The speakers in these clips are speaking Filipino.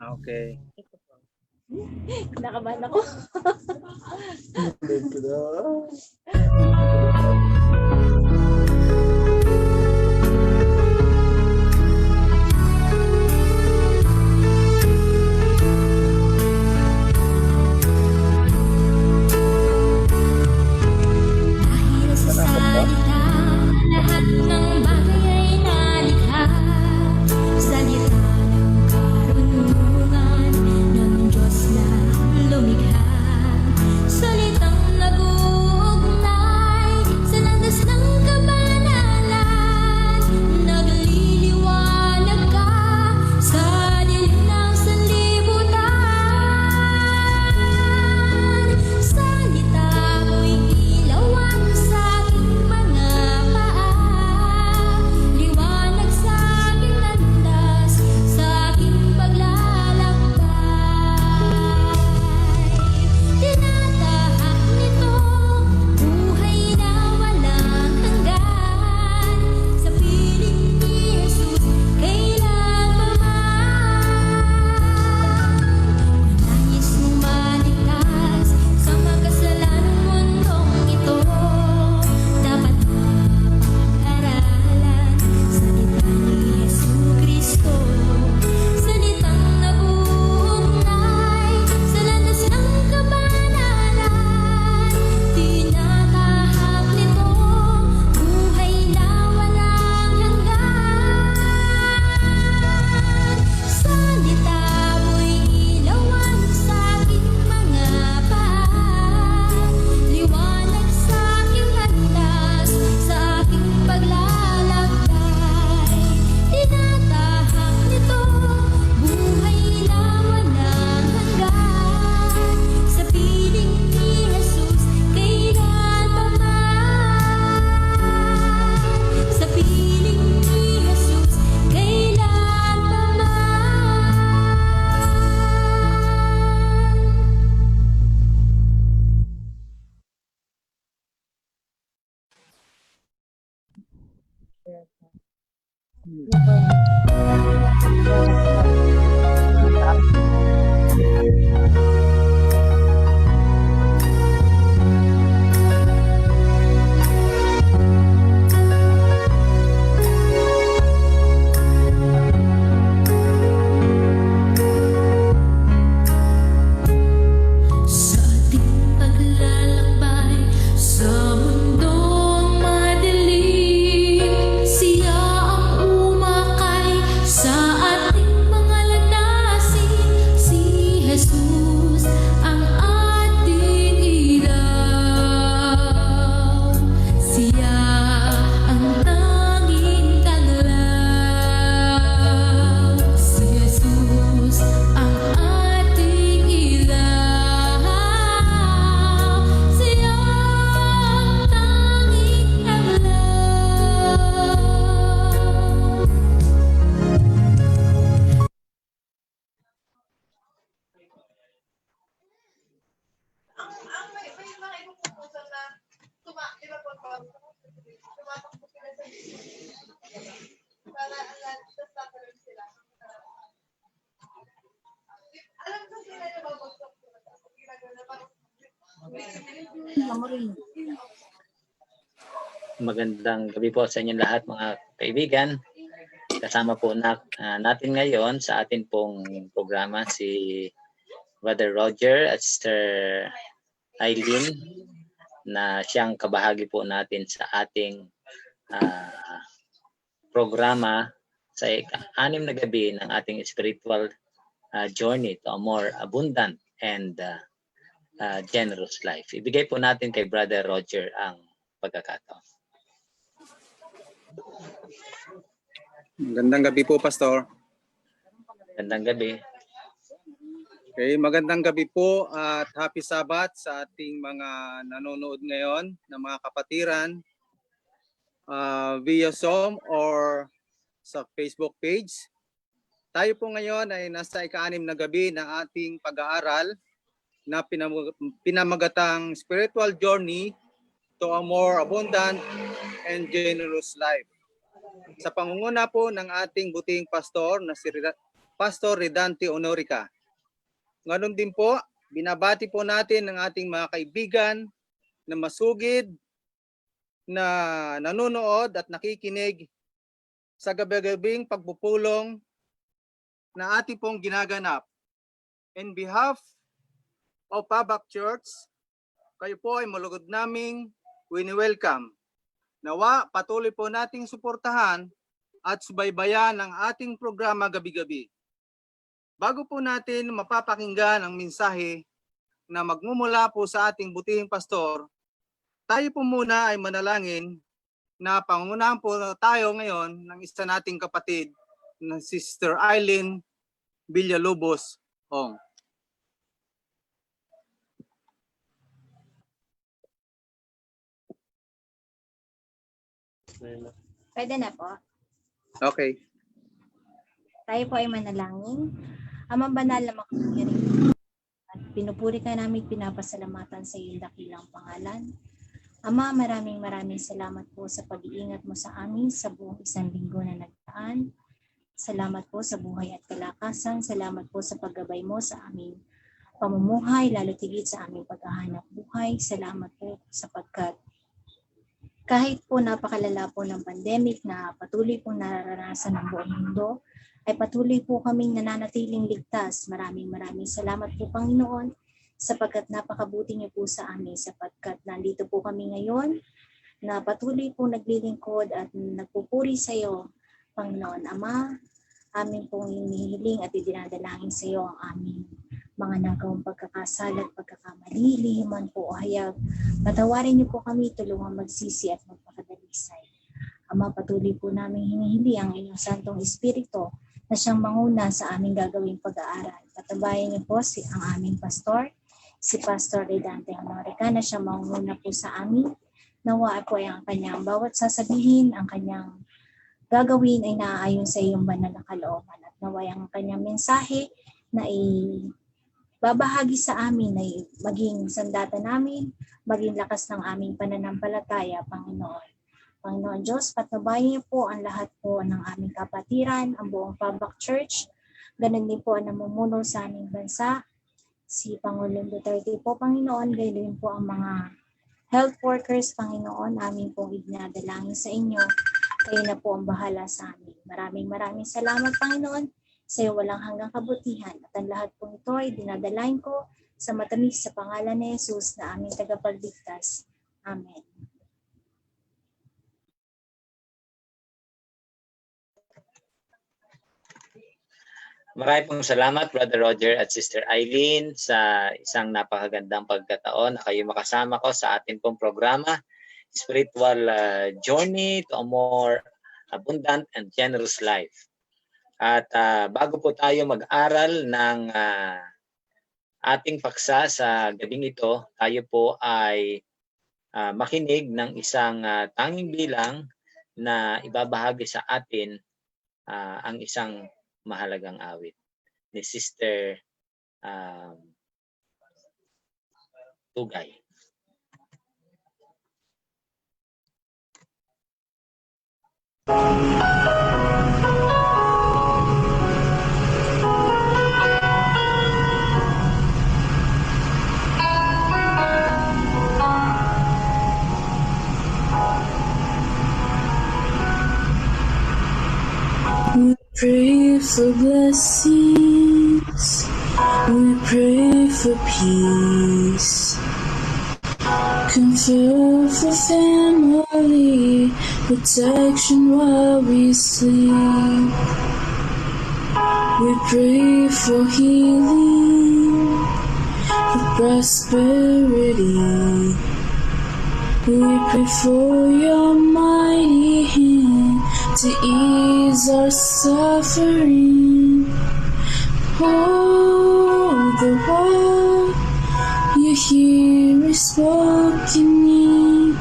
Okay. Kinakabahan ako. Dahil sa salita, lahat ng bagay ay nalikha. Salita ng karunungan ng Diyos na lumikha. Salitang nag-uugnay sa landas ng kabanalan. Nagliliwanag ka sa dilim ng sanlibutan. Salita mo'y ilawan sa aking mga paa. Liwanag sa aking landas, sa aking paglalakbay. Tinatahak nito buhay na walang hanggan. Sa piling ni Jesus kailanman. Nais mong maligtas sa makasalanan mundong ito. Dapat mapag-aralan salita ni Jesucristo. Salitang nag-uugnay sa landas ng kabanalan. Tinatahak nito buhay na walang hanggan. Salita mo'y ilawan sa aking mga paa. Liwanag sa aking landas, sa aking paglalakbay. Tinatahak nito buhay na walang hanggan. Sa piling ni Jesus kailanman. Sa piling ni Jesus kailanman. Sa ating paglalakbay sa mundong madilim, siya ang umakay sa ating mga landasin. Si Jesus ang ating ilaw. Siya ang tanging kagalaw. Si Jesus ang ating ilaw. Siya ang tanging kagalaw. May mga ibang proposal na di ba tumatakbo sila sa para just tatalan sila. Alam ko sila na babagsak sila. Ginagawa na parang Magandang gabi po sa inyong lahat mga kaibigan. Kasama po natin ngayon sa atin pong programa si Brother Roger at Sister Eileen na siyang kabahagi po natin sa ating programa sa 6 na gabi ng ating spiritual journey to a more abundant and generous life. Ibigay po natin kay Brother Roger ang pagkakataon. Magandang gabi po, Pastor. Magandang gabi. Okay, magandang gabi po at happy Sabbath sa ating mga nanonood ngayon na mga kapatiran via Zoom or sa Facebook page. Tayo po ngayon ay nasa ika-6 na gabi na ating pag-aaral na pinamagatang Spiritual Journey to a More Abundant and Generous Life. Sa pangunguna po ng ating buting pastor na Pastor Redante Honorica. Ngayon din po, binabati po natin ang ating mga kaibigan na masugid na nanonood at nakikinig sa gabi-gabing pagpupulong na ating pong ginaganap. In behalf of Pabak Church, kayo po ay malugod naming wini-welcome. Nawa, patuloy po nating suportahan at subaybayan ang ating programa gabi-gabi. Bago po natin mapapakinggan ang mensahe na magmumula po sa ating butihing pastor, tayo po muna ay manalangin na pangunahan po tayo ngayon ng isa nating kapatid na Sister Eileen Villalobos Ong. Pwede na po. Okay. Tayo po ay manalangin. Amang banal na makapangyarihan at pinupuri ka namin, pinapasalamatan sa iyong dakilang pangalan. Ama, maraming salamat po sa pag-iingat mo sa amin sa buong isang linggo na nagdaan. Salamat po sa buhay at kalakasan. Salamat po sa paggabay mo sa aming pamumuhay, lalo tigit sa aming paghahanap buhay. Salamat po sapagkat kahit po napakalala po ng pandemic na patuloy pong nararanasan ng buong mundo, ay patuloy po kaming nananatiling ligtas. Maraming salamat po, Panginoon, sapagkat napakabuti niyo po sa amin, sapagkat nandito po kami ngayon na patuloy po naglilingkod at nagpupuri sa iyo, Panginoon Ama. Amin pong hinihiling at idinadalangin sa iyo ang aming mga nagawang pagkakasala at pagkakamali, lihiman po o hayag. Patawarin niyo po kami, tulungan magsisi at magpakadalisay. Ama, patuloy po namin hinihili ang inyong Santong Espiritu na siyang manguna sa aming gagawing pag-aaral. Patabayan niyo po ang aming pastor, si Pastor Redante Honorica, na siyang manguna po sa amin. Nawa po ay ang kanyang bawat sasabihin, ang kanyang gagawin ay naaayon sa iyong banal na kalooban. At naway ang kanyang mensahe na babahagi sa amin ay maging sandata namin, maging lakas ng aming pananampalataya, Panginoon. Panginoon Diyos, patabayan niyo po ang lahat po ng aming kapatiran, ang buong Pabak Church. Ganun din po ang namumuno sa aming bansa, si Pangulong Duterte po, Panginoon. Gayon din po ang mga health workers, Panginoon. Amin pong idinadalangin sa inyo. Kayo na po ang bahala sa amin. Maraming salamat, Panginoon. Sa iyo walang hanggang kabutihan. At ang lahat pong ito ay dinadalain ko sa matamis sa pangalan ni Jesus na aming tagapagligtas. Amen. Maraming pong salamat, Brother Roger at Sister Eileen, sa isang napakagandang pagkataon na kayo makasama ko sa ating pong programa, Spiritual Journey to a More Abundant and Generous Life. At bago po tayo mag-aral ng ating paksa sa gabing ito, tayo po ay makinig ng isang tanging bilang na ibabahagi sa atin ang isang mahalagang awit ni Sister Tugay. We pray for blessings, we pray for peace, confer for family, protection while we sleep. We pray for healing, for prosperity. We pray for your mighty hand to ease our suffering. Oh, the word you hear is spoken me.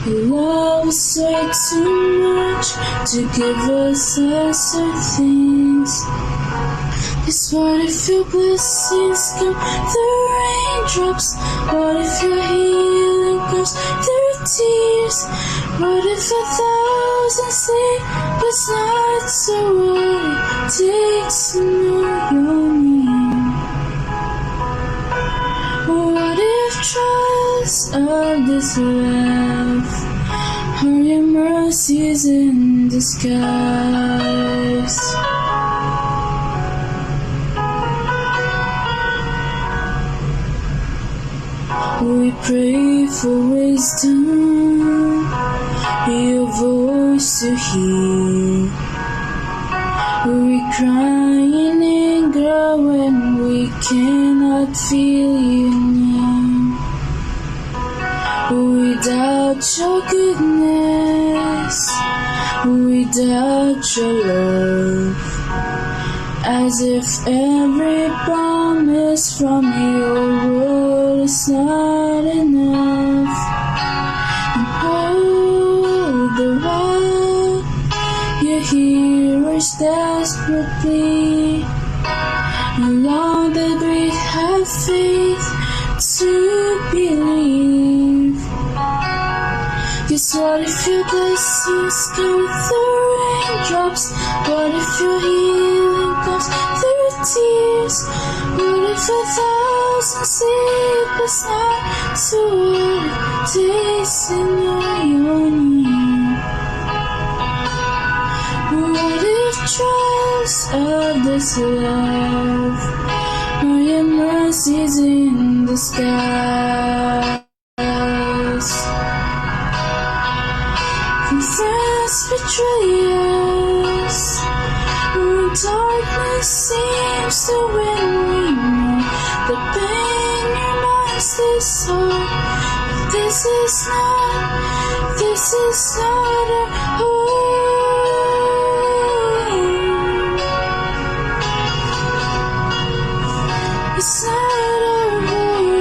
You love us way too much to give us lesser things. Yes, what if your blessings come through raindrops? What if your healing comes through tears? What if 1,000 sleepless nights are worried takes to know your name. What if trials of this life are your mercies in disguise? We pray for wisdom, your voice to hear. We cry in anger when we cannot feel you near. We doubt your goodness, we doubt your love, as if every promise from your word is not enough. And all the while you hear us desperately, along the great have faith to believe. Cause what if your blessings come through raindrops? What if your healing comes through tears? What if 1,000 sleepless nights so what it takes to know your name? What if trials of this life are your mercies in disguise? When friends betray us, when darkness seems to win, we know the pain reminds us all. This is not our home. It's not our home.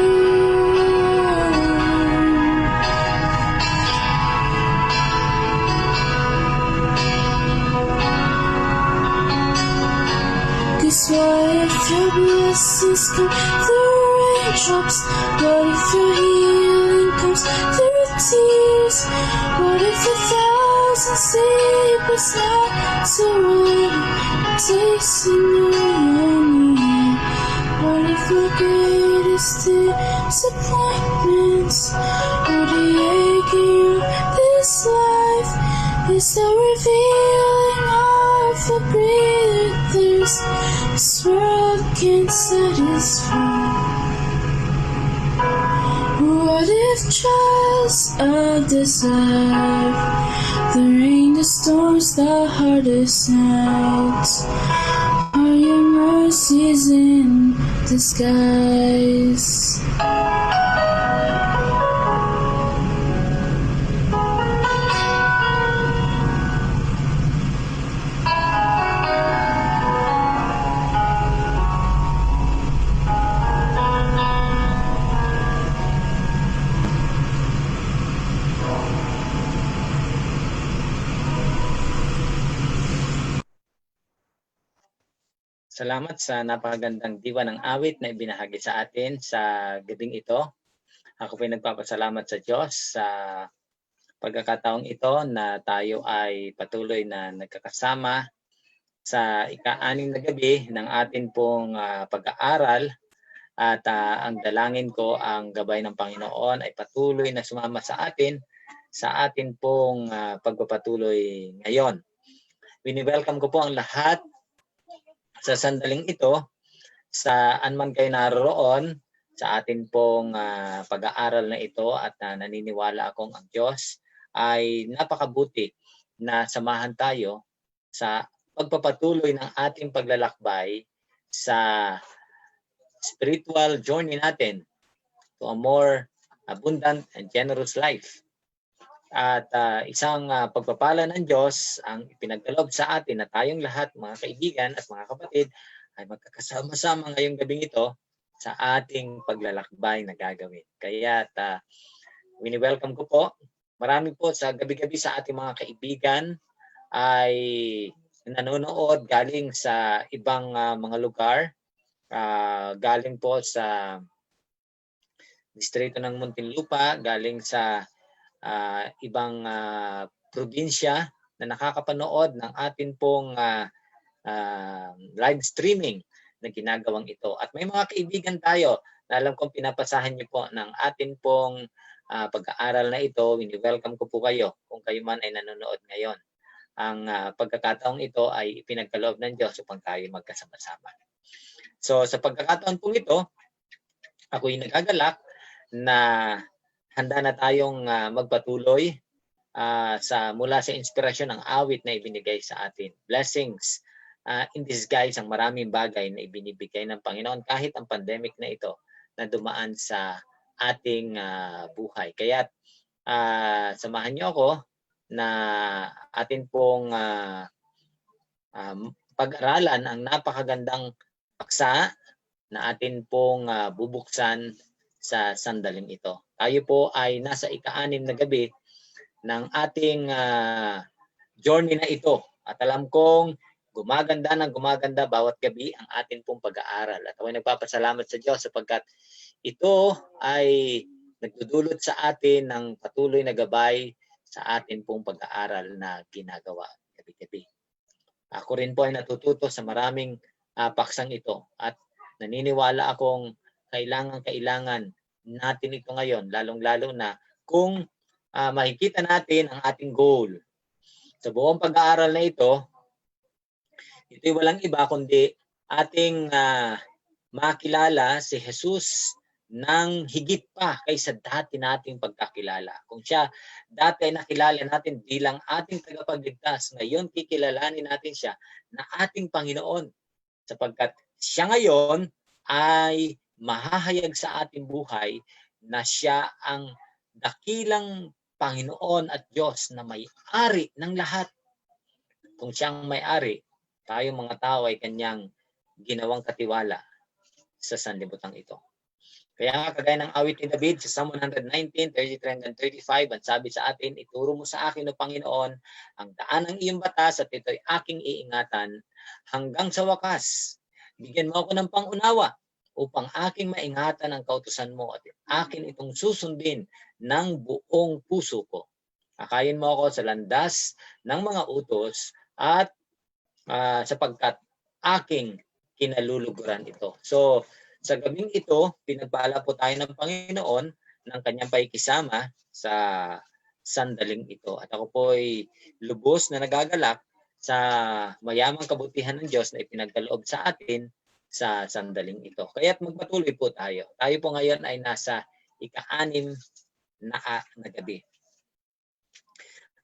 Cause what if your blessings come through raindrops? What if your healing comes through tears? What if 1,000 sleepless nights so what it takes to know your name? What if my greatest disappointments or the aching of this life is the revealing of a greater thirst this world can't satisfy? What if trials of this life, the rain, the storms, the hardest nights, are your mercies in disguise? Salamat sa napakagandang diwa ng awit na ibinahagi sa atin sa gabing ito. Ako po'y nagpapasalamat sa Diyos sa pagkakataong ito na tayo ay patuloy na nagkakasama sa ika-6 na gabi ng atin pong pag-aaral. At ang dalangin ko, ang gabay ng Panginoon ay patuloy na sumama sa atin pong pagpapatuloy ngayon. Wini-welcome ko po ang lahat sa sandaling ito, saan man kayo naroon sa atin pong pag-aaral na ito, at naniniwala akong ang Diyos ay napakabuti na samahan tayo sa pagpapatuloy ng ating paglalakbay sa spiritual journey natin to a more abundant and generous life. At isang pagpapala ng Diyos ang ipinagkaloob sa atin na tayong lahat, mga kaibigan at mga kapatid, ay magkakasama-sama ngayong gabing ito sa ating paglalakbay na gagawin. Kaya wini-welcome ko po. Marami po sa gabi-gabi sa ating mga kaibigan ay nanonood galing sa ibang mga lugar. Galing po sa distrito ng Muntinlupa, galing sa ibang probinsya na nakakapanood ng atin pong live streaming na ginagawang ito. At may mga kaibigan tayo na alam kong pinapasahan niyo po ng atin pong pag-aaral na ito. Welcome ko po kayo kung kayo man ay nanonood ngayon. Ang pagkakataong ito ay ipinagkaloob ng Diyos upang tayo magkasama-sama. So sa pagkakataon pong ito, ako'y nagagalak na handa na tayong magpatuloy mula sa inspirasyon ng awit na ibinigay sa atin. Blessings in disguise, ang maraming bagay na ibinibigay ng Panginoon kahit ang pandemic na ito na dumaan sa ating buhay. Kaya samahan niyo ako na atin pong pag-aralan ang napakagandang paksa na atin pong bubuksan sa sandaling ito. Tayo po ay nasa ika-6 na gabi ng ating journey na ito. At alam kong gumaganda ng gumaganda bawat gabi ang atin pong pag-aaral. At ako'y nagpapasalamat sa Diyos sapagkat ito ay nagdudulot sa atin ng patuloy na gabay sa atin pong pag-aaral na ginagawa gabi-gabi. Ako rin po ay natututo sa maraming paksang ito at naniniwala akong kailangan natin ito ngayon, lalong-lalo na kung makikita natin ang ating goal. Sa buong pag-aaral na ito'y walang iba kundi ating makilala si Jesus ng higit pa kaysa dati nating pagkakilala. Kung siya dati ay nakilala natin bilang ating tagapagligtas, ngayon kikilalanin natin siya na ating Panginoon sapagkat siya ngayon ay mahahayag sa ating buhay na siya ang dakilang Panginoon at Diyos na may-ari ng lahat. Kung siyang may-ari, tayo mga tao ay kanyang ginawang katiwala sa sanlibutan ito. Kaya nga kagaya ng awit ni David sa Psalm 119:33-35, ang sabi sa atin, ituro mo sa akin, O Panginoon, ang daan ng iyong batas at ito'y aking iingatan hanggang sa wakas. Bigyan mo ako ng pangunawa upang aking maingatan ang kautusan mo at akin itong susundin ng buong puso ko. Akayin mo ako sa landas ng mga utos at sapagkat aking kinaluluguran ito. So, sa gabing ito, pinagpala po tayo ng Panginoon ng kanyang paikisama sa sandaling ito. At ako po ay lubos na nagagalak sa mayamang kabutihan ng Diyos na ipinagkaloob sa atin sa sandaling ito. Kaya't magpatuloy po tayo. Tayo po ngayon ay nasa ika-6 na gabi.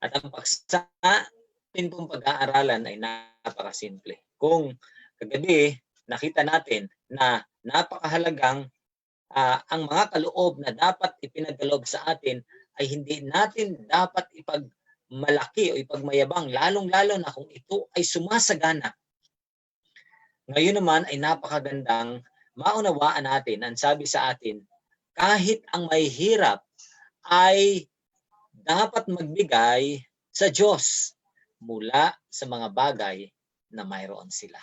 At ang paksa natin pong pag-aaralan ay napakasimple. Kung kagabi, nakita natin na napakahalagang ang mga kaloob na dapat ipinagkaloob sa atin ay hindi natin dapat ipagmalaki o ipagmayabang, lalong-lalo na kung ito ay sumasagana. Ngayon naman ay napakagandang maunawaan natin ang sabi sa atin, kahit ang may hirap ay dapat magbigay sa Diyos mula sa mga bagay na mayroon sila.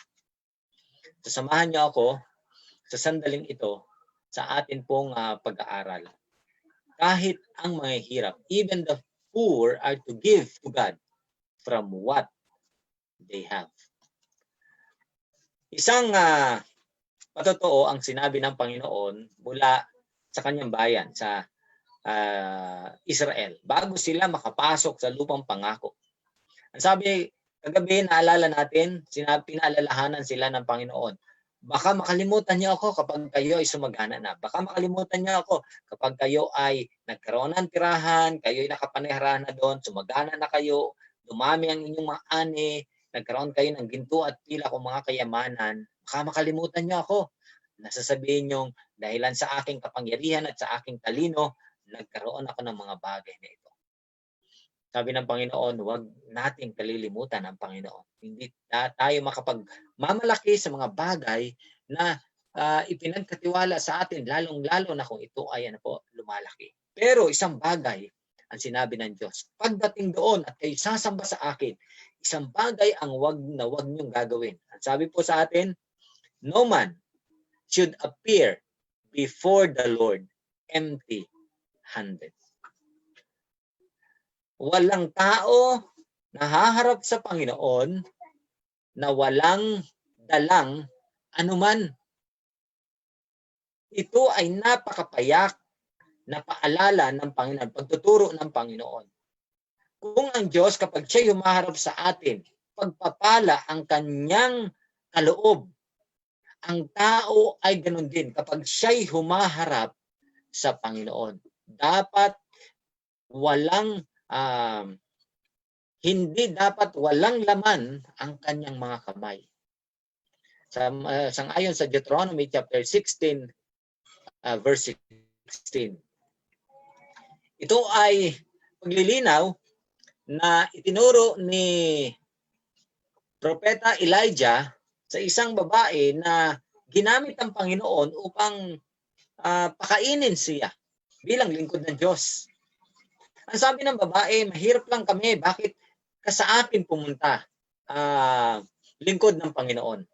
Sasamahan niyo ako sa sandaling ito sa atin pong pag-aaral. Kahit ang mga hirap, even the poor are to give to God from what they have. Isang patotoo ang sinabi ng Panginoon mula sa kanyang bayan, sa Israel, bago sila makapasok sa lupang pangako. Ang sabi, kagabi naalala natin, pinaalalahanan sila ng Panginoon. Baka makalimutan niyo ako kapag kayo ay sumagana na. Baka makalimutan niyo ako kapag kayo ay nagkaroon ng tirahan, kayo ay nakapanirahan na doon, sumagana na kayo, dumami ang inyong mga ani, nagkaroon kayo ng ginto at pila kung mga kayamanan. Baka makalimutan niyo ako. Nasasabihin niyo, dahilan sa aking kapangyarihan at sa aking talino, nagkaroon ako ng mga bagay na ito. Sabi ng Panginoon, huwag nating kalilimutan ang Panginoon. Hindi tayo makapagmamalaki sa mga bagay na ipinagkatiwala sa atin, lalong-lalo na kung ito ay lumalaki. Pero isang bagay ang sinabi ng Diyos, pagdating doon at kayo sasamba sa akin, isang bagay ang wag niyong gagawin. Ang sabi po sa atin, no man should appear before the Lord empty-handed. Walang tao na haharap sa Panginoon na walang dalang anuman. Ito ay napakapayak na paalala ng Panginoon, pagtuturo ng Panginoon. Kung ang Diyos, kapag siya humaharap sa atin, pagpapala ang kanyang kaloob, ang tao ay ganun din kapag siya'y humaharap sa Panginoon. Dapat walang, hindi dapat walang laman ang kanyang mga kamay. Sangayon sa Deuteronomy chapter 16, verse 16. Ito ay paglilinaw na itinuro ni Propeta Elijah sa isang babae na ginamit ng Panginoon upang pakainin siya bilang lingkod ng Diyos. Ang sabi ng babae, mahirap lang kami, bakit ka sa akin pumunta, lingkod ng Panginoon?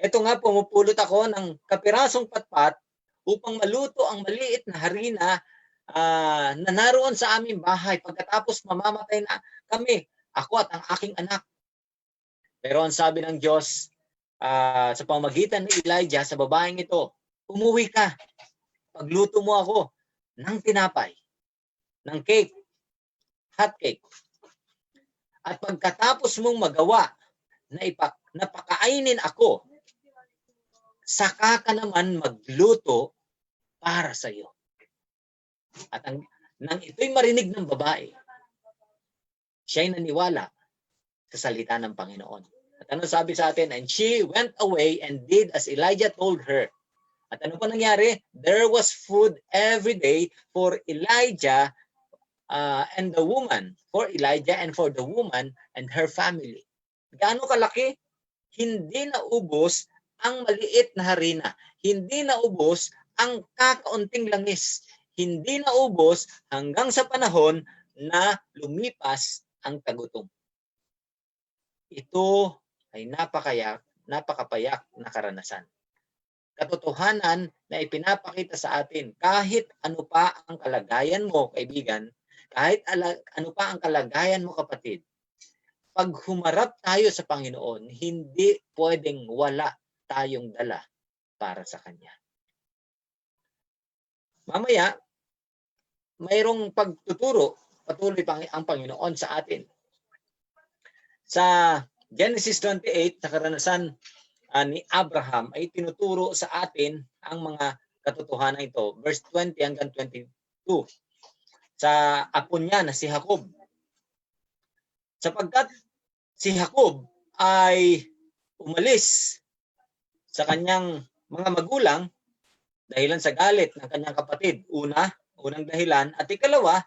Ito nga, pumupulot ako ng kapirasong patpat upang maluto ang maliit na harina na naroon sa aming bahay pagkatapos mamamatay na kami, ako at ang aking anak. Pero ang sabi ng Diyos sa pamamagitan ni Elijah sa babaeng ito, umuwi ka, pagluto mo ako ng tinapay, ng cake, hot cake. At pagkatapos mong magawa na pakainin ako, saka ka naman magluto para sa iyo. At nang ito'y marinig ng babae, siya'y naniwala sa salita ng Panginoon. At ano sabi sa atin? And she went away and did as Elijah told her. At ano pa nangyari? There was food every day for Elijah and the woman, for Elijah and for the woman and her family. Gaano kalaki? Hindi naubos ang maliit na harina. Hindi naubos ang kakaunting langis. Hindi naubos hanggang sa panahon na lumipas ang tagutom. Ito ay napakapayak na karanasan. Katotohanan na ipinapakita sa atin, kahit ano pa ang kalagayan mo, kaibigan, kahit ano pa ang kalagayan mo, kapatid, pag humarap tayo sa Panginoon, hindi pwedeng wala tayong dala para sa Kanya. Mamaya, mayroong pagtuturo, patuloy ang Panginoon sa atin. Sa Genesis 28, sa karanasan ni Abraham, ay tinuturo sa atin ang mga katotohanan ito. Verse 20 hanggang 22. Sa apo niya na si Jacob. Sapagkat si Jacob ay umalis sa kanyang mga magulang dahilan sa galit ng kanyang kapatid. Unang dahilan. At ikalawa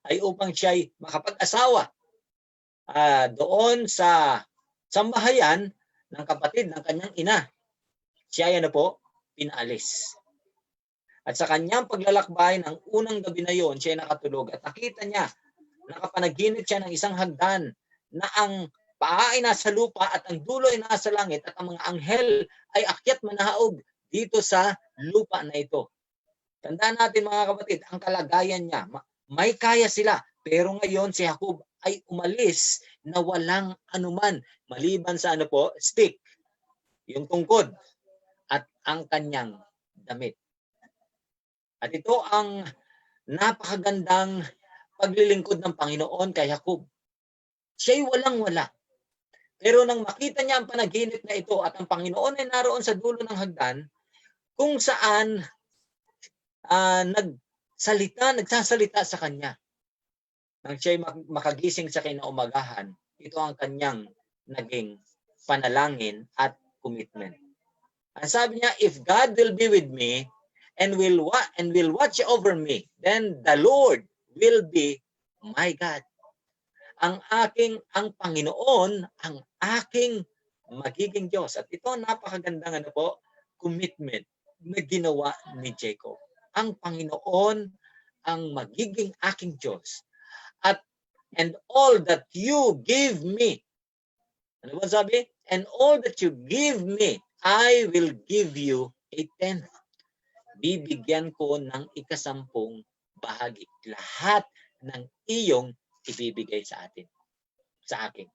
ay upang siya'y makapag-asawa doon sa sambahayan ng kapatid ng kanyang ina. Siya pinaalis. At sa kanyang paglalakbay ng unang gabi na yon, siya ay nakatulog at nakita niya, nakapanaginip siya ng isang hagdan na ang paa ay nasa lupa at ang dulo ay nasa langit at ang mga anghel ay akyat manahaog dito sa lupa na ito. Tandaan natin mga kapatid, ang kalagayan niya, may kaya sila, pero ngayon si Jacob ay umalis na walang anuman maliban sa stick, yung tungkod at ang kanyang damit. At ito ang napakagandang paglilingkod ng Panginoon kay Jacob. Siya'y walang-wala. Pero nang makita niya ang panaginip na ito at ang Panginoon ay naroon sa dulo ng hagdan, kung saan nagsasalita sa kanya. Nang siya'y makagising sa kinaumagahan, ito ang kanyang naging panalangin at commitment. Ang sabi niya, if God will be with me and will watch over me, then the Lord will be my God. Ang Panginoon, ang aking magiging Diyos. At ito ang napakagandang commitment na ginawa ni Jacob. Ang Panginoon ang magiging aking Diyos. And all that you give me. Ano ba sabi? And all that you give me, I will give you a tenth. Bibigyan ko ng 10 bahagi. Lahat ng iyong ibibigay sa akin. Sa akin.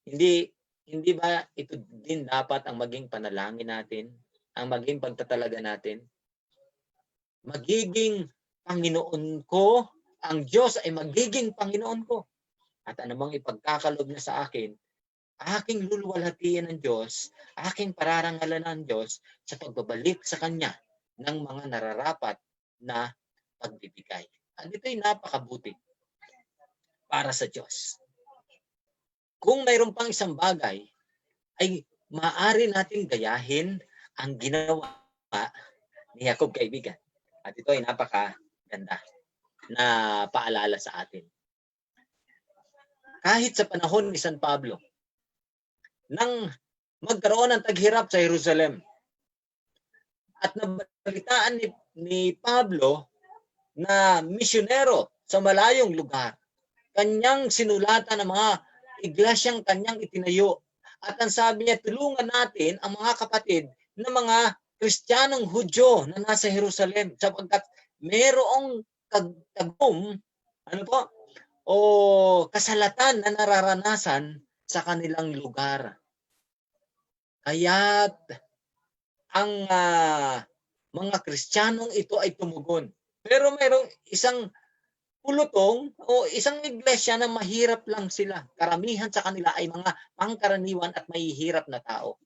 Hindi Hindi ba ito din dapat ang maging panalangin natin, ang maging pagtatalaga natin? Magiging Panginoon ko, ang Diyos ay magiging Panginoon ko. At anumang ipagkakaloob niya sa akin, aking luluwalhatiin ng Diyos, aking pararangalan ng Diyos sa pagbabalik sa Kanya ng mga nararapat na pagbibigay. At ito'y napakabuti para sa Diyos. Kung mayroon pang isang bagay, ay maaari natin gayahin ang ginawa ni Jacob, kaibigan. At ito ay napakaganda na paalala sa atin. Kahit sa panahon ni San Pablo, nang magkaroon ng taghirap sa Jerusalem, at nabalitaan ni Pablo na misyonero sa malayong lugar, kanyang sinulatan ng mga iglesyang kanyang itinayo. At ang sabi niya, tulungan natin ang mga kapatid na mga Kristiyanong Hudyo na nasa Jerusalem sapagkat mayroong tagum, o kasalatan na nararanasan sa kanilang lugar. Kaya't ang mga Kristiyanong ito ay tumugon. Pero mayroong isang pulutong o isang iglesia na mahirap lang sila. Karamihan sa kanila ay mga pangkaraniwan at mahihirap na tao.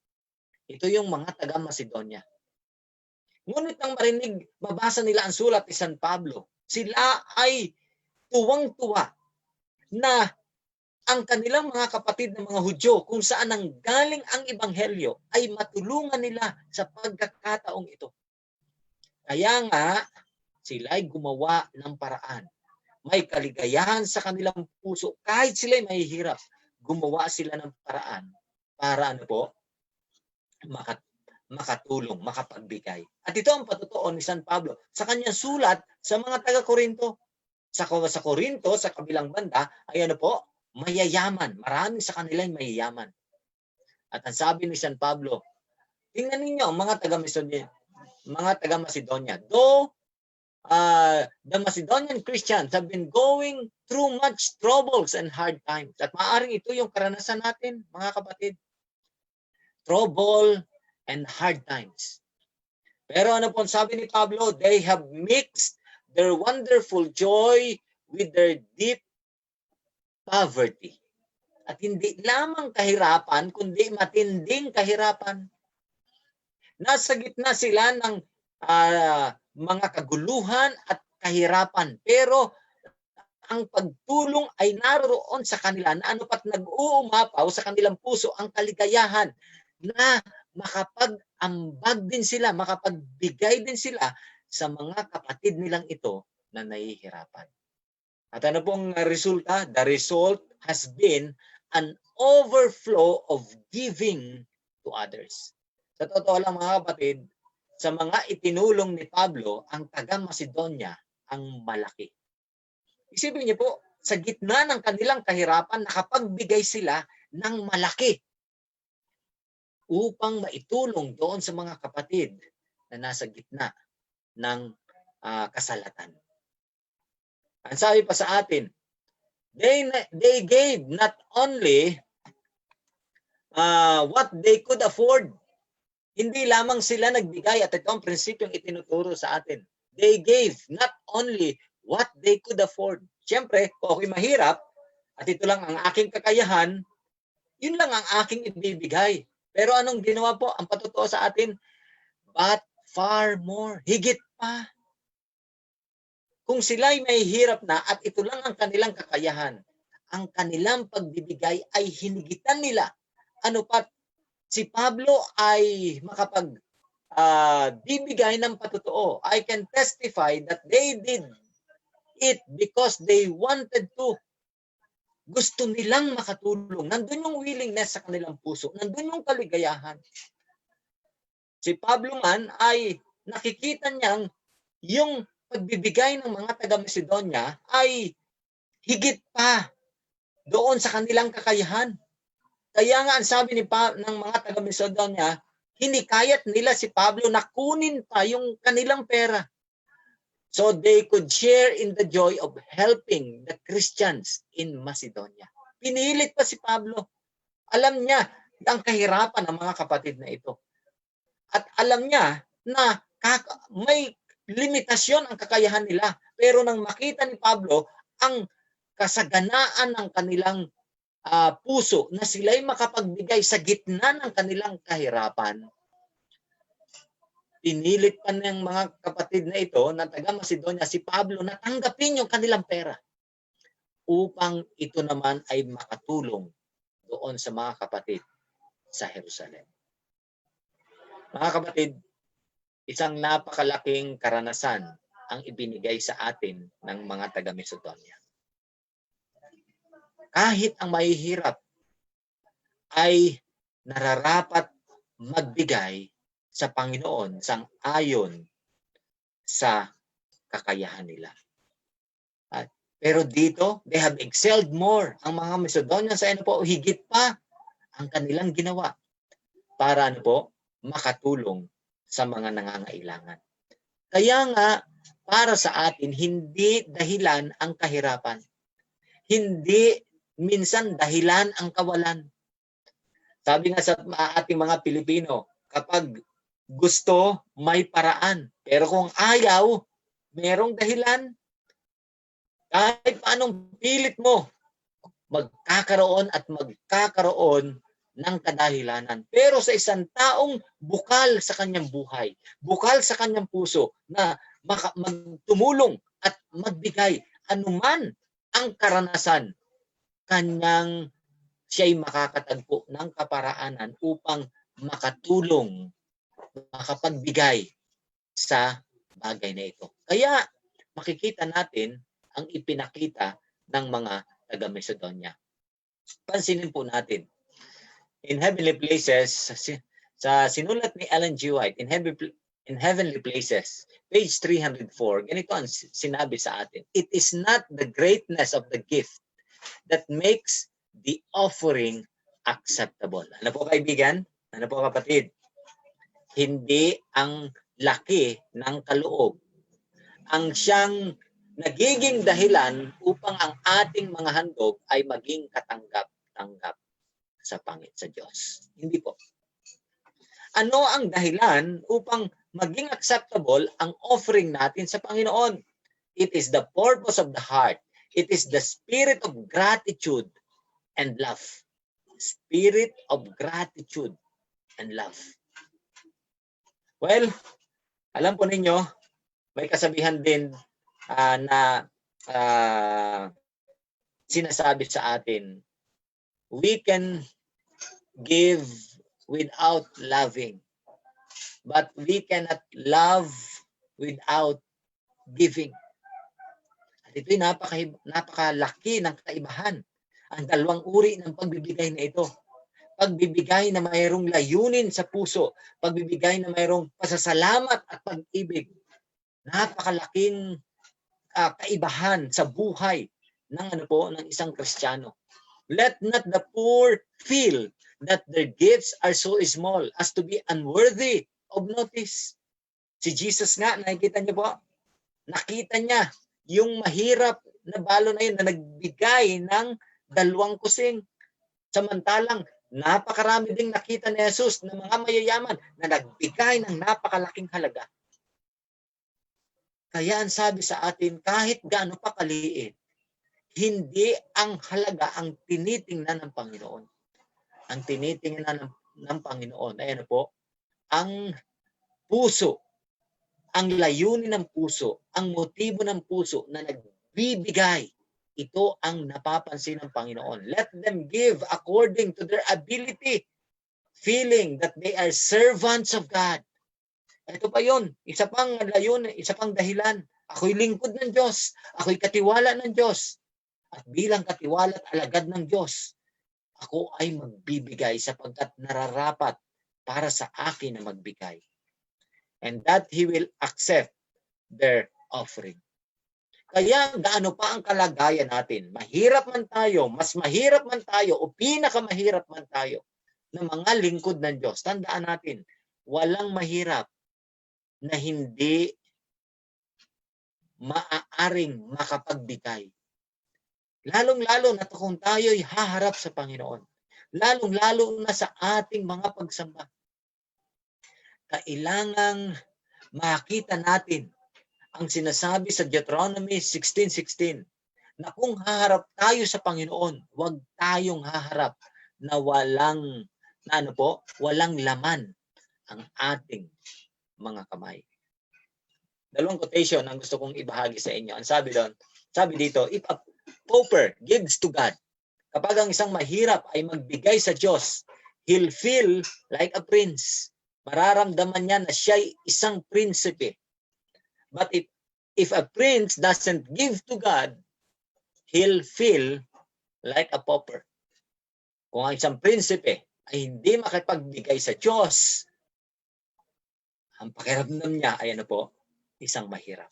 Ito yung mga taga-Macedonia. Ngunit nang mabasa nila ang sulat ni San Pablo, sila ay tuwang-tuwa na ang kanilang mga kapatid na mga Hudyo, kung saan ang galing ang Ebanghelyo, ay matulungan nila sa pagkakataong ito. Kaya nga, sila ay gumawa ng paraan. May kaligayahan sa kanilang puso. Kahit sila ay mahihirap, gumawa sila ng paraan para makatulong, makapagbigay. At ito ang patutuon ni San Pablo sa kanyang sulat sa mga taga-Korinto. Sa Korinto, sa kabilang banda, ay mayayaman. Marami sa kanila ay mayayaman. At ang sabi ni San Pablo, tingnan ninyo ang mga taga-Macedonia. Though the Macedonian Christians have been going through much troubles and hard times. At maaaring ito yung karanasan natin, mga kapatid. Trouble and hard times. Pero ano po sabi ni Pablo? They have mixed their wonderful joy with their deep poverty. At hindi lamang kahirapan, kundi matinding kahirapan. Nasa gitna sila ng mga kaguluhan at kahirapan. Pero ang pagtulong ay naroon sa kanila na nag-uumapaw sa kanilang puso ang kaligayahan na makapag-ambag din sila, makapagbigay din sila sa mga kapatid nilang ito na nahihirapan. At ano pong resulta? The result has been an overflow of giving to others. Sa totoo lang mga kapatid, sa mga itinulong ni Pablo, ang taga-Macedonia ang malaki. Isipin niyo po, sa gitna ng kanilang kahirapan, nakapagbigay sila ng malaki upang maitulong doon sa mga kapatid na nasa gitna ng kasalatan. Ang sabi pa sa atin, they gave not only what they could afford. Hindi lamang sila nagbigay, at ito ang prinsipyong itinuturo sa atin. They gave not only what they could afford. Siyempre, kung ako'y mahirap, at ito lang ang aking kakayahan, yun lang ang aking ibibigay. Pero anong ginawa po? Ang patutuo sa atin, but far more, higit pa. Kung sila'y may hirap na at ito lang ang kanilang kakayahan, ang kanilang pagbibigay ay hinigitan nila. Ano pat, si Pablo ay bibigay ng patutuo. I can testify that they did it because they wanted to. Gusto nilang makatulong. Nandun yung willingness sa kanilang puso. Nandun yung kaligayahan. Si Pablo man ay nakikita niyang yung pagbibigay ng mga taga-Macedonia ay higit pa doon sa kanilang kakayahan. Kaya nga ang sabi ng mga taga-Macedonia, hinikayat nila si Pablo na kunin pa yung kanilang pera. So they could share in the joy of helping the Christians in Macedonia. Pinilit pa si Pablo. Alam niya, ang kahirapan ng mga kapatid na ito. At alam niya na may limitasyon ang kakayahan nila. Pero nang makita ni Pablo ang kasaganaan ng kanilang puso na sila'y makapagbigay sa gitna ng kanilang kahirapan, pinilit pa ng mga kapatid na ito na taga Macedonia si Pablo na tanggapin yung kanilang pera upang ito naman ay makatulong doon sa mga kapatid sa Jerusalem. Mga kapatid, isang napakalaking karanasan ang ibinigay sa atin ng mga taga Macedonia. Kahit ang mahihirap ay nararapat magbigay sa Panginoon sang-ayon sa kakayahan nila. Pero dito, they have excelled more. Ang mga Macedonians ay higit pa ang kanilang ginawa para makatulong sa mga nangangailangan. Kaya nga, para sa atin, hindi dahilan ang kahirapan. Hindi minsan dahilan ang kawalan. Sabi nga sa ating mga Pilipino, kapag gusto, may paraan. Pero kung ayaw, merong dahilan. Kahit paanong pilit mo, magkakaroon at magkakaroon ng kadahilanan. Pero sa isang taong bukal sa kanyang buhay, bukal sa kanyang puso na magtumulong at magbigay anuman ang karanasan, siya'y makakatagpo ng kaparaanan upang makatulong, makapagbigay sa bagay na ito. Kaya makikita natin ang ipinakita ng mga taga Macedonia. Pansinin po natin. In Heavenly Places, sa sinulat ni Ellen G. White, in Heavenly Places, page 304, ganito ang sinabi sa atin. It is not the greatness of the gift that makes the offering acceptable. Ano po kaibigan? Ano po kapatid? Hindi ang laki ng kaloob ang siyang nagiging dahilan upang ang ating mga handog ay maging katanggap-tanggap sa Diyos. Hindi po. Ano ang dahilan upang maging acceptable ang offering natin sa Panginoon? It is the purpose of the heart. It is the spirit of gratitude and love. Spirit of gratitude and love. Well, alam po ninyo, may kasabihan din na sinasabi sa atin, we can give without loving, but we cannot love without giving. At ito'y napakalaki ng kaibahan. Ang dalawang uri ng pagbibigay na ito. Pagbibigay na mayroong layunin sa puso, pagbibigay na mayroong pasasalamat at pag-ibig. Napakalaking kaibahan sa buhay ng ng isang Kristiyano. Let not the poor feel that their gifts are so small as to be unworthy of notice. Si Jesus nga, nakikita niyo po, nakita niya yung mahirap na balo na yun na nagbigay ng 2 kusing. Samantalang napakarami ding nakita ni Jesus na mga mayayaman na nagbigay ng napakalaking halaga. Kaya ang sabi sa atin, kahit gaano pa kaliit, hindi ang halaga ang tinitingnan ng Panginoon. Ang tinitingnan ng Panginoon ay ang puso, ang layunin ng puso, ang motibo ng puso na nagbibigay. Ito ang napapansin ng Panginoon. Let them give according to their ability, feeling that they are servants of God. Ito pa yun, isa pang layunin, isa pang dahilan. Ako'y lingkod ng Diyos. Ako'y katiwala ng Diyos. At bilang katiwala at alagad ng Diyos, ako ay magbibigay sapagkat nararapat para sa akin na magbigay. And that He will accept their offering. Kaya gaano pa ang kalagayan natin, mahirap man tayo, mas mahirap man tayo, o pinakamahirap man tayo, na mga lingkod ng Diyos, tandaan natin, walang mahirap na hindi maaaring makapagbigay. Lalong-lalo na kung tayo'y haharap sa Panginoon. lalong-lalo na sa ating mga pagsamba. Kailangang makita natin ang sinasabi sa Deuteronomy 16:16 na kung haharap tayo sa Panginoon, huwag tayong haharap na walang laman ang ating mga kamay. Dalawang quotation ang gusto kong ibahagi sa inyo. Ang sabi dito, if a pauper gives to God, kapag ang isang mahirap ay magbigay sa Diyos, he'll feel like a prince. Mararamdaman niya na siya'y isang prinsipe. But if a prince doesn't give to God, he'll feel like a pauper. Kung ang isang prinsipe ay hindi makipagbigay sa Diyos, ang pakiramdam niya ay isang mahirap.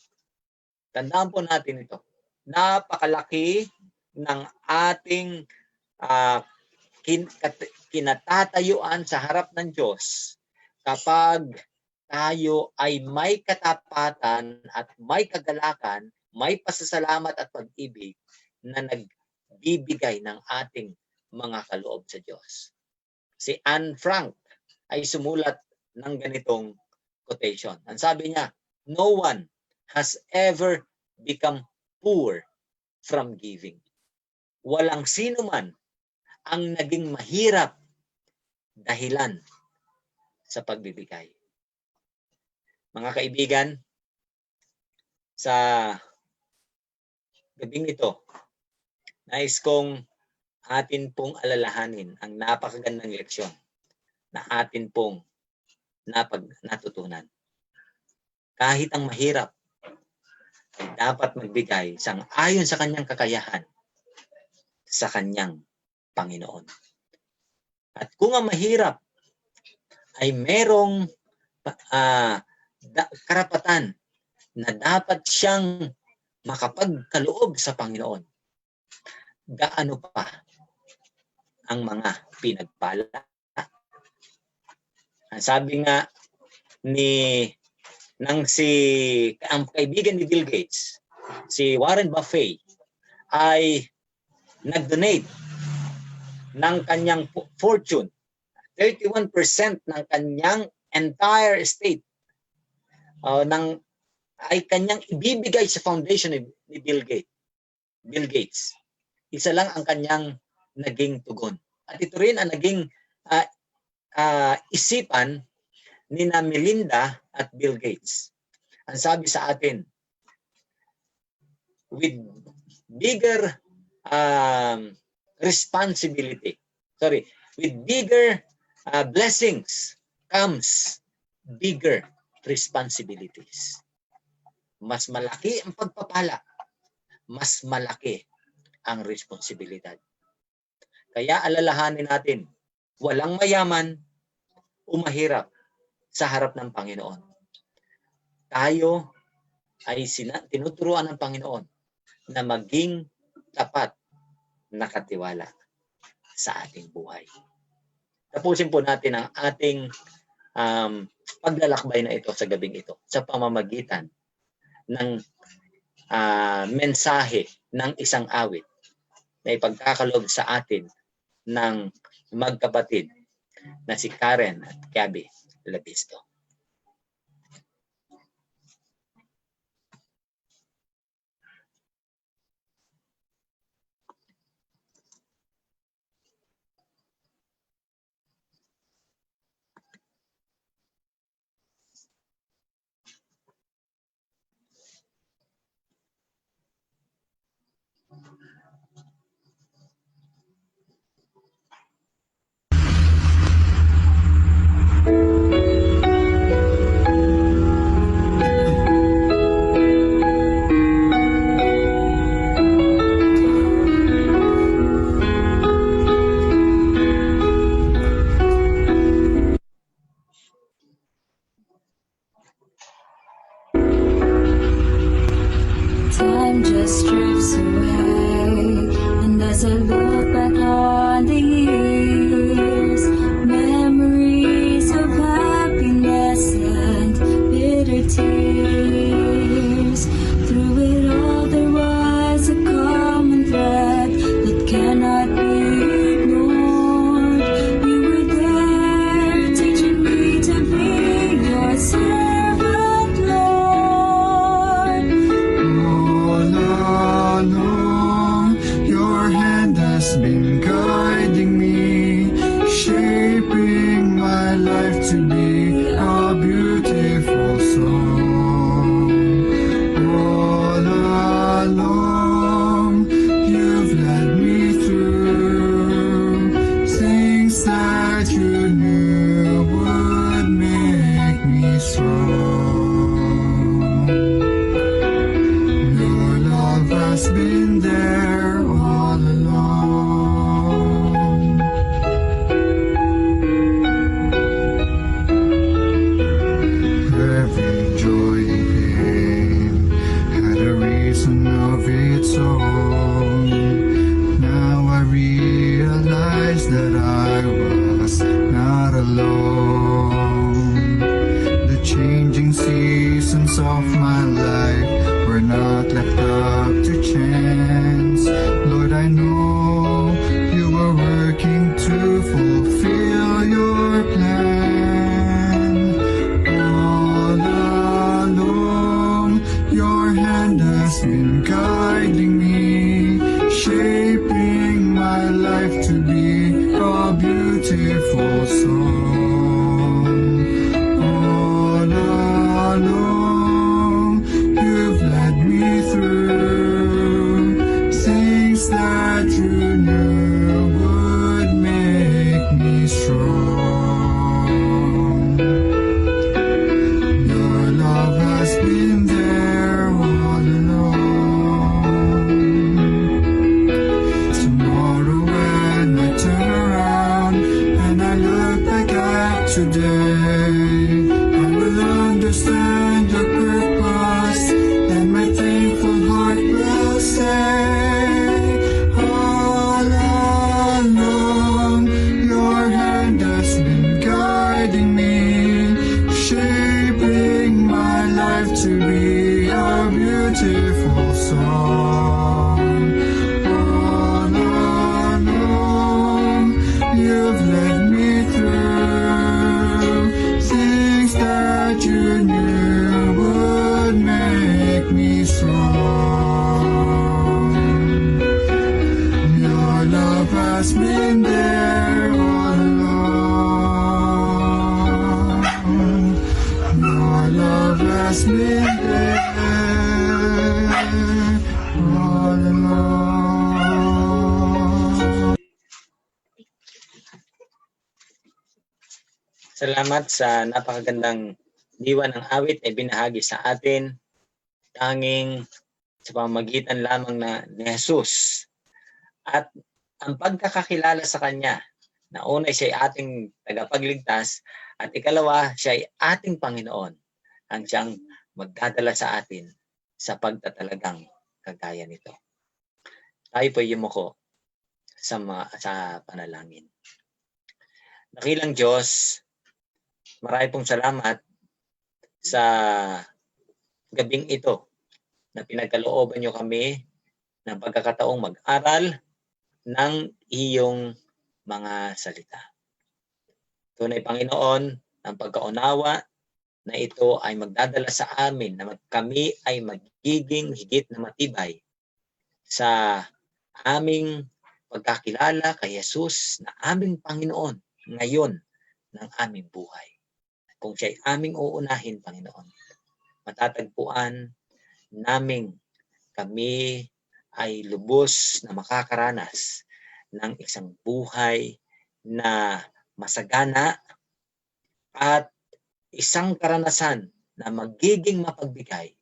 Tandaan po natin ito. Napakalaki ng ating kinatatayuan sa harap ng Diyos kapag tayo ay may katapatan at may kagalakan, may pasasalamat at pag-ibig na nagbibigay ng ating mga kaloob sa Diyos. Si Anne Frank ay sumulat ng ganitong quotation. Ang sabi niya, no one has ever become poor from giving. Walang sino man ang naging mahirap dahilan sa pagbibigay. Mga kaibigan, sa gabing ito, nais kong atin pong alalahanin ang napakagandang leksyon na atin pong natutunan. Kahit ang mahirap ay dapat magbigay ayon sa kanyang kakayahan sa kanyang Panginoon. At kung ang mahirap ay merong karapatan na dapat siyang makapagkaloob sa Panginoon, gaano pa ang mga pinagpala. Ang sabi nga ang kaibigan ni Bill Gates, si Warren Buffett, ay nag-donate ng kanyang fortune, 31% ng kanyang entire estate ay kanyang ibibigay sa foundation ni Bill Gates. Isa lang ang kanyang naging tugon. At ito rin ang naging isipan ni Melinda at Bill Gates. Ang sabi sa atin, with bigger with bigger blessings comes bigger responsibilities. Mas malaki ang pagpapala, mas malaki ang responsibilidad. Kaya alalahanin natin, walang mayaman o mahirap sa harap ng Panginoon. Tayo ay tinuturuan ng Panginoon na maging tapat na katiwala sa ating buhay. Tapusin po natin ang ating paglalakbay na ito sa gabing ito sa pamamagitan ng mensahe ng isang awit na ipagkakaloob sa atin ng magkapatid na si Karen at Gabby Labisto. Time just drifts away, and as I look back on the years, memories of happiness and bitter tears. Through it all there was a common thread that cannot be ignored. has been guiding me, shaping my life to be a beautiful song. All along, you've led me through things that you knew would make me strong. Your love has been there all along. Every joy and pain had a reason of its own. Now I realize that I was not alone. The changing seasons of my life were not left up to chance. Lord, I know you were working to fulfill your plan. All along, your hand has been guiding me, shaping my life to be a beautiful song. All along, you've led me through things that you knew would make me strong. Your love has been there all along. Tomorrow when I turn around and I look back at today, I will understand your purpose, and my thankful heart will say, all along, your hand has been guiding me, shaping my life to be a beautiful song. All along, you've led me through things that you knew would make me strong. Your love has been there all along. Your love has been there all along. Salamat sa napakagandang diwa ng awit ay binahagi sa atin, tanging sa pamamagitan lamang ni Jesus. At ang pagkakakilala sa Kanya, na una siya ay ating tagapagligtas, at ikalawa, siya ay ating Panginoon, ang siyang magdadala sa atin sa pagtatalagang kagaya nito. Tayo po yumuko sa panalangin. Dakilang Diyos, marami pong salamat sa gabing ito na pinagkalooban niyo kami ng pagkakataong mag-aral ng iyong mga salita. Tunay Panginoon, ang pagkaunawa na ito ay magdadala sa amin na kami ay magiging higit na matibay sa aming pagkakilala kay Jesus na aming Panginoon ngayon ng aming buhay. Kung siya'y aming uunahin, Panginoon, matatagpuan naming kami ay lubos na makakaranas ng isang buhay na masagana at isang karanasan na magiging mapagbigay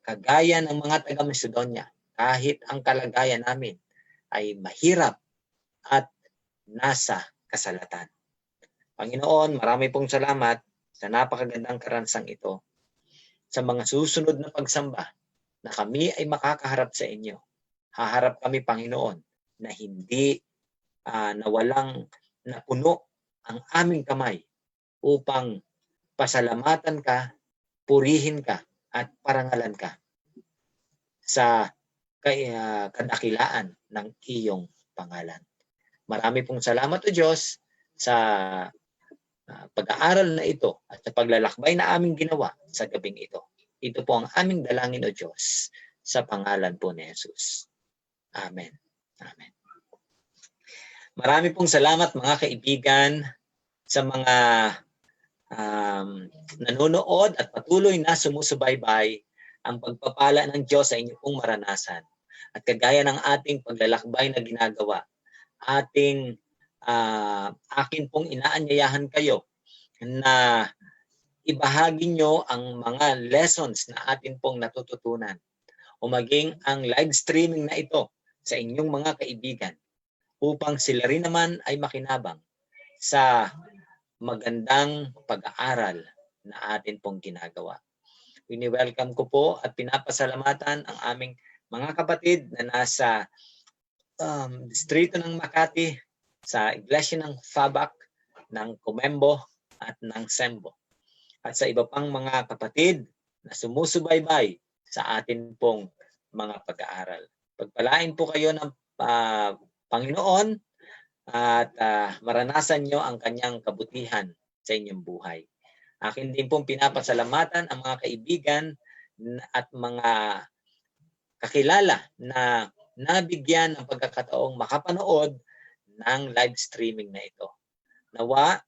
kagaya ng mga taga-Macedonia kahit ang kalagayan namin ay mahirap at nasa kasalatan. Panginoon, marami pong salamat sa napakagandang karanasang ito. Sa mga susunod na pagsamba na kami ay makakaharap sa inyo, haharap kami, Panginoon, na hindi na walang napuno ang aming kamay upang pasalamatan ka, purihin ka, at parangalan ka sa kadakilaan ng iyong pangalan. Marami pong salamat, O Diyos, sa pag-aaral na ito at sa paglalakbay na aming ginawa sa gabing ito. Ito po ang aming dalangin, O Diyos, sa pangalan po ni Jesus. Amen. Amen. Marami pong salamat mga kaibigan sa mga nanonood at patuloy na sumusubaybay. Ang pagpapala ng Diyos sa inyo pong maranasan. At kagaya ng ating paglalakbay na ginagawa, akin pong inaanyayahan kayo na ibahagi nyo ang mga lessons na atin pong natututunan o maging ang live streaming na ito sa inyong mga kaibigan upang sila rin naman ay makinabang sa magandang pag-aaral na atin pong ginagawa. Wini-welcome ko po at pinapasalamatan ang aming mga kapatid na nasa distrito ng Makati, sa iglesia ng Fabak, ng Comembo at ng Sembo. At sa iba pang mga kapatid na sumusubaybay sa atin pong mga pag-aaral. Pagpalain po kayo ng Panginoon at maranasan nyo ang kanyang kabutihan sa inyong buhay. Akin din pong pinapasalamatan ang mga kaibigan at mga kakilala na nabigyan ng pagkakataong makapanood ng live streaming na ito. Nawa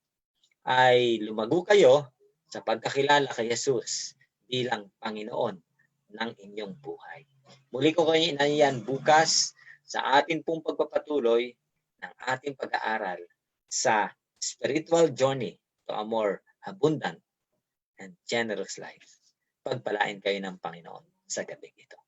ay lumago kayo sa pagkakilala kay Jesus bilang Panginoon ng inyong buhay. Muli ko kayo inayan bukas sa atin pong pagpapatuloy ng ating pag-aaral sa spiritual journey to a more abundant and generous life. Pagpalain kayo ng Panginoon sa gabi ito.